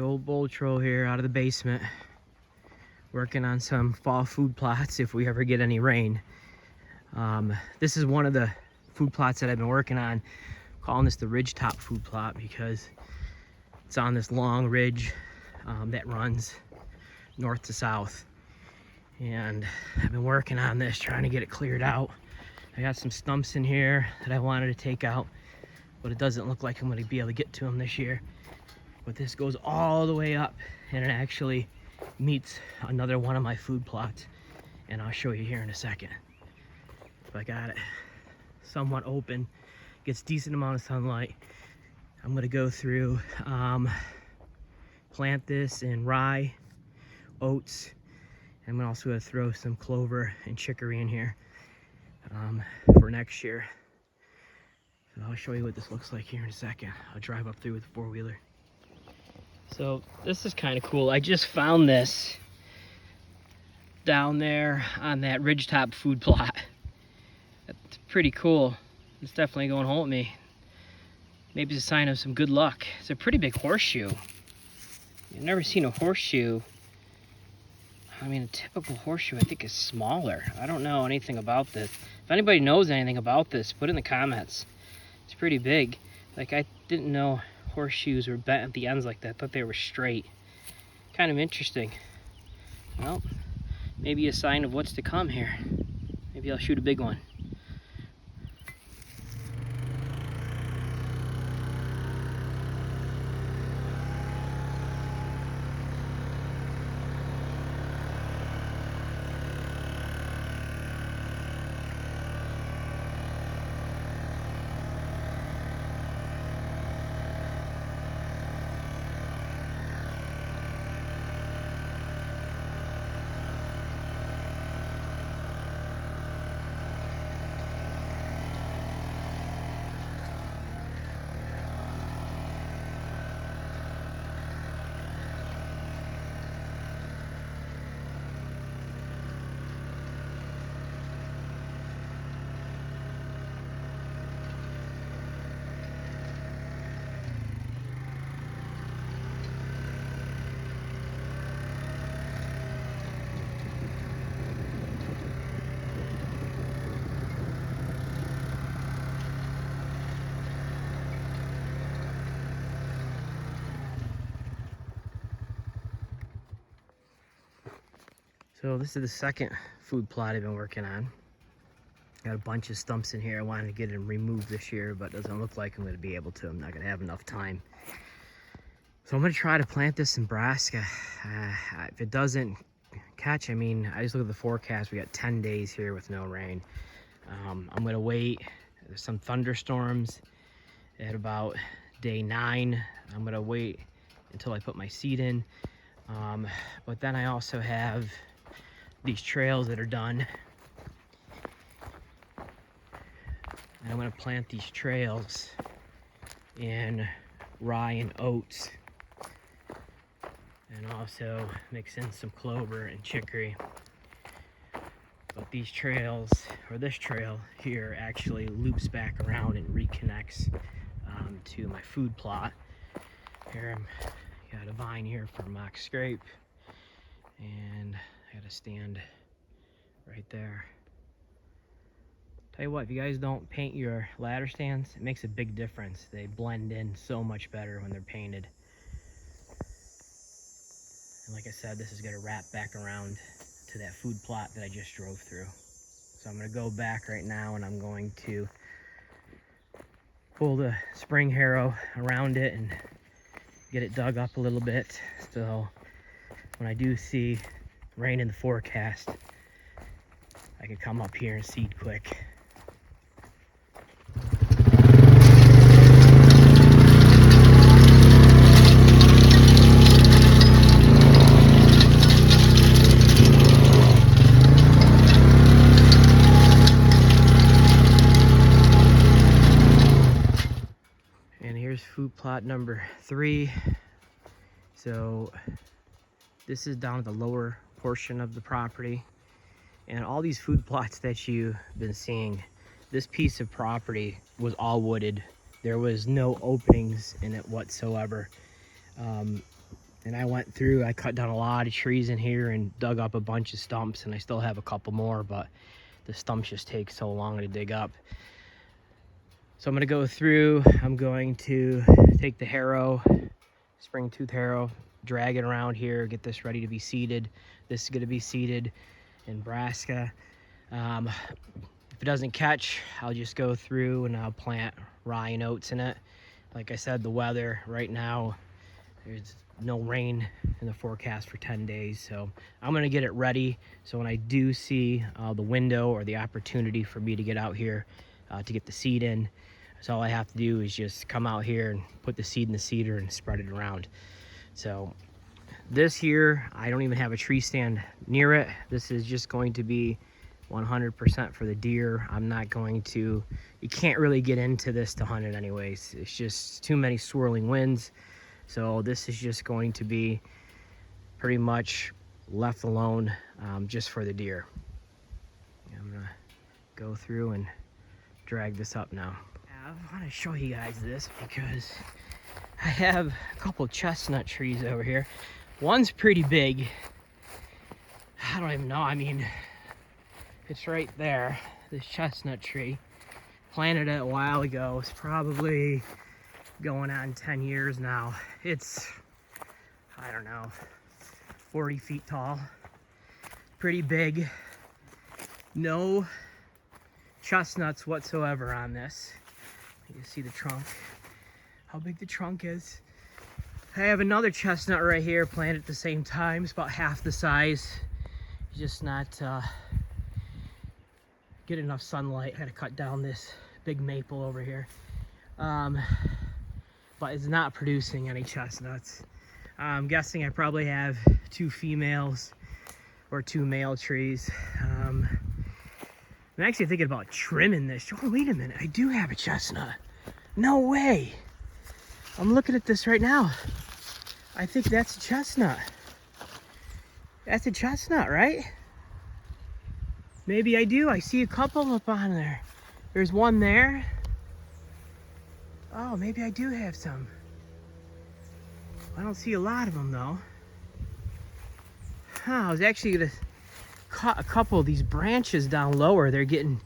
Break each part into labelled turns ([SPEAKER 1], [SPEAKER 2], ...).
[SPEAKER 1] old bull troll here out of the basement, working on some fall food plots if we ever get any rain. This is one of the food plots that I've been working on, calling this the Ridgetop food plot because it's on this long ridge that runs north to south. And I've been working on this, trying to get it cleared out. I got some stumps in here that I wanted to take out, but it doesn't look like I'm going to be able to get to them this year. But this goes all the way up, and it actually meets another one of my food plots, and I'll show you here in a second. If I got it somewhat open, gets decent amount of sunlight. I'm going to go through, plant this in rye, oats. I'm also going to throw some clover and chicory in here for next year. So I'll show you what this looks like here in a second. I'll drive up through with a four-wheeler. So this is kind of cool. I just found this down there on that Ridgetop food plot. That's pretty cool. It's definitely going home with me. Maybe it's a sign of some good luck. It's a pretty big horseshoe. I've never seen a horseshoe. I mean, a typical horseshoe I think is smaller. I don't know anything about this. If anybody knows anything about this, put it in the comments. It's pretty big. Like, I didn't know horseshoes were bent at the ends like that. I thought they were straight. Kind of interesting. Well, maybe a sign of what's to come here. Maybe I'll shoot a big one. So this is the second food plot I've been working on. Got a bunch of stumps in here. I wanted to get them removed this year, but it doesn't look like I'm going to be able to. I'm not going to have enough time. So I'm going to try to plant this in Nebraska. If it doesn't catch, I mean, I just look at the forecast. We got 10 days here with no rain. I'm going to wait. There's some thunderstorms at about day 9. I'm going to wait until I put my seed in. But then I also have these trails that are done. And I'm going to plant these trails in rye and oats, and also mix in some clover and chicory. But these trails, or this trail here, actually loops back around and reconnects to my food plot. Here I got a vine here for mock scrape, and I got a stand right there. Tell you what, if you guys don't paint your ladder stands, it makes a big difference. They blend in so much better when they're painted. And like I said, this is going to wrap back around to that food plot that I just drove through. So I'm going to go back right now, and I'm going to pull the spring harrow around it and get it dug up a little bit. So when I do see rain in the forecast, I can come up here and seed quick. And here's food plot number 3. So this is down at the lower portion of the property, and all these food plots that you've been seeing, this piece of property was all wooded. There was no openings in it whatsoever. And I went through, I cut down a lot of trees in here and dug up a bunch of stumps, and I still have a couple more, but the stumps just take so long to dig up. So I'm gonna go through, I'm going to take the harrow, spring tooth harrow, drag it around here, get this ready to be seeded. This is gonna be seeded in Nebraska. If it doesn't catch, I'll just go through and I'll plant rye and oats in it. Like I said, the weather right now, there's no rain in the forecast for 10 days. So I'm gonna get it ready. So when I do see the window or the opportunity for me to get out here to get the seed in, so all I have to do is just come out here and put the seed in the seeder and spread it around. So this here, I don't even have a tree stand near it. This is just going to be 100% for the deer. I'm not going to, you can't really get into this to hunt it anyways. It's just too many swirling winds. So this is just going to be pretty much left alone just for the deer. I'm gonna go through and drag this up now. I want to show you guys this because I have a couple chestnut trees over here. One's pretty big. I don't even know, I mean, it's right there, this chestnut tree. Planted it a while ago. It's probably going on 10 years now. It's, I don't know, 40 feet tall. Pretty big. No chestnuts whatsoever on this. You can see the trunk, how big the trunk is. I have another chestnut right here planted at the same time. It's about half the size. Just not get enough sunlight. I gotta cut down this big maple over here. But it's not producing any chestnuts. I'm guessing I probably have 2 females or 2 male trees. I'm actually thinking about trimming this. Oh, wait a minute, I do have a chestnut. No way. I'm looking at this right now. I think that's a chestnut. That's a chestnut, right? Maybe I do. I see a couple up on there. There's one there. Oh, maybe I do have some. I don't see a lot of them though. Huh, I was actually gonna cut a couple of these branches down lower. They're getting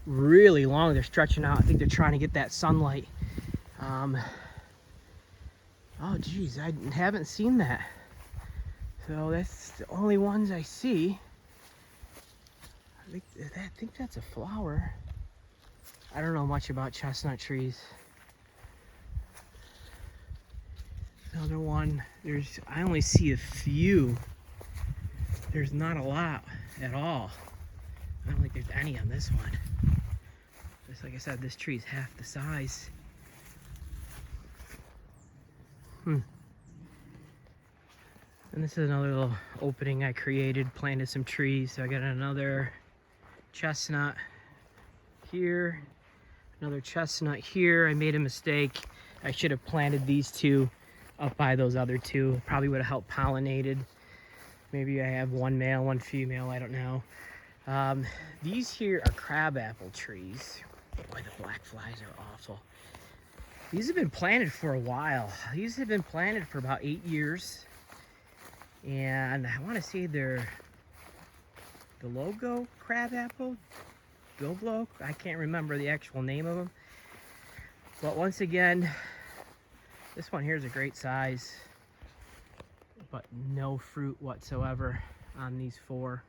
[SPEAKER 1] really long. They're stretching out. I think they're trying to get that sunlight. Oh geez, I haven't seen that. So that's the only ones I see. I think that's a flower. I don't know much about chestnut trees. Another one, I only see a few. There's not a lot at all. I don't think there's any on this one. Just like I said, this tree is half the size. And this is another little opening I created, planted some trees. So I got another chestnut here, another chestnut here. I made a mistake. I should have planted these 2 up by those other 2. Probably would have helped pollinated. Maybe I have 1 male, 1 female, I don't know. These here are crabapple trees. Boy, the black flies are awful. These have been planted for a while. These have been planted for about 8 years. And I want to say they're the logo crabapple, Goblo. I can't remember the actual name of them. But once again, this one here is a great size, but no fruit whatsoever on these 4.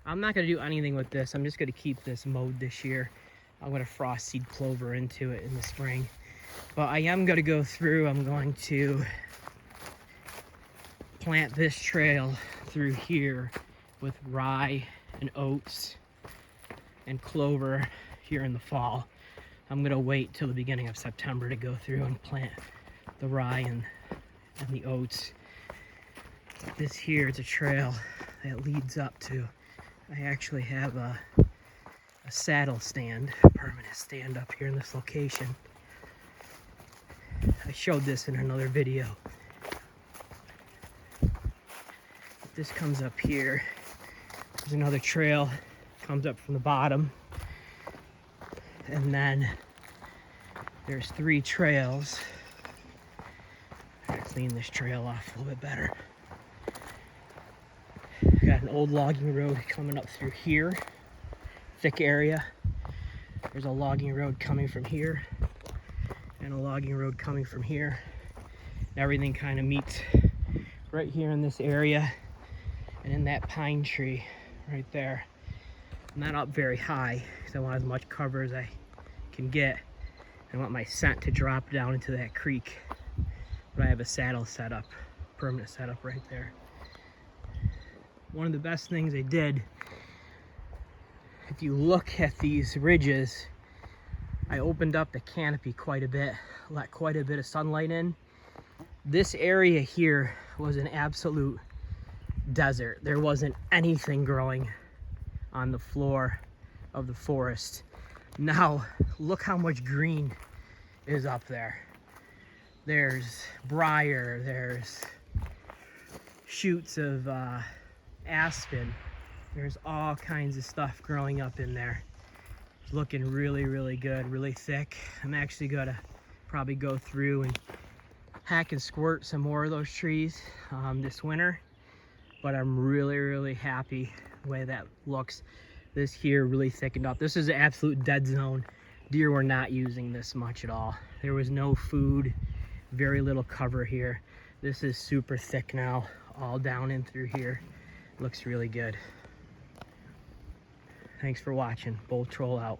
[SPEAKER 1] I'm not going to do anything with this. I'm just going to keep this mowed this year. I'm going to frost seed clover into it in the spring. But I am going to go through. I'm going to plant this trail through here with rye and oats and clover here in the fall. I'm going to wait till the beginning of September to go through and plant the rye and the oats. This here is a trail that leads up to, I actually have a saddle stand, a permanent stand up here in this location. I showed this in another video. This comes up here. There's another trail, comes up from the bottom. And then there's 3 trails. clean this trail off a little bit better. Got an old logging road coming up through here, thick area. There's a logging road coming from here and a logging road coming from here. Everything kind of meets right here in this area and in that pine tree right there. I'm not up very high because I want as much cover as I can get. I want my scent to drop down into that creek, but I have a saddle set up, permanent setup right there. One of the best things I did, if you look at these ridges, I opened up the canopy quite a bit, let quite a bit of sunlight in. This area here was an absolute desert. There wasn't anything growing on the floor of the forest. Now, look how much green is up there. There's briar, there's shoots of aspen. There's all kinds of stuff growing up in there. It's looking really, really good, really thick. I'm actually gonna probably go through and hack and squirt some more of those trees this winter, but I'm really, really happy the way that looks. This here really thickened up. This is an absolute dead zone. Deer were not using this much at all. There was no food, very little cover here. This is super thick now, all down in through here. Looks really good. Thanks for watching. Bolt Troll out.